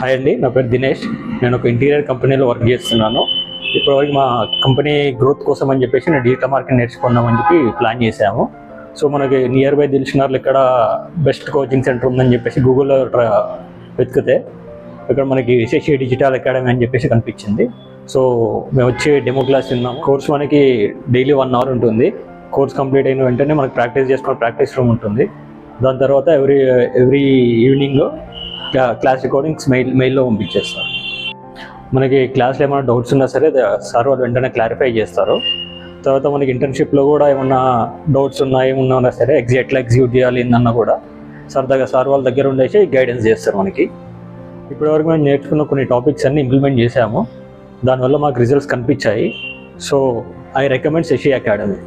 Hi అండి, నా పేరు దినేష్. నేను ఒక ఇంటీరియర్ కంపెనీలో వర్క్ చేస్తున్నాను. ఇప్పటివరకు మా కంపెనీ గ్రోత్ కోసం అని చెప్పేసి నేను డిజిటల్ మార్కెటింగ్ నేర్చుకుందామని చెప్పి ప్లాన్ చేశాము. సో మనకి నియర్ బై దిల్షునగర్లో ఇక్కడ బెస్ట్ కోచింగ్ సెంటర్ ఉందని చెప్పేసి గూగుల్లో వెతికితే ఇక్కడ మనకి యశస్వి డిజిటల్ అకాడమీ అని చెప్పేసి కనిపించింది. సో మేము వచ్చి డెమో క్లాస్ విన్నాము. కోర్స్ మనకి డైలీ 1 hour ఉంటుంది. కోర్స్ కంప్లీట్ అయిన వెంటనే మనకి ప్రాక్టీస్ చేసుకున్న ప్రాక్టీస్ రూమ్ ఉంటుంది. దాని తర్వాత ఎవ్రీ ఈవినింగ్ క్లాస్ రికార్డింగ్స్ మెయిల్లో పంపించేస్తారు. మనకి క్లాస్లో ఏమైనా డౌట్స్ ఉన్నా సరే సార్ వాళ్ళు వెంటనే క్లారిఫై చేస్తారు. తర్వాత మనకి ఇంటర్న్షిప్లో కూడా ఏమన్నా డౌట్స్ ఏమన్నా సరే ఎట్లా ఎగ్జిక్యూట్ చేయాలి అన్నా కూడా సార్ వాళ్ళ దగ్గర ఉండేసి గైడెన్స్ చేస్తారు మనకి. ఇప్పటివరకు మేము నేర్చుకున్న కొన్ని టాపిక్స్ అన్ని ఇంప్లిమెంట్ చేసాము. దానివల్ల మాకు రిజల్ట్స్ కనిపించాయి. So I recommend Shashi academy.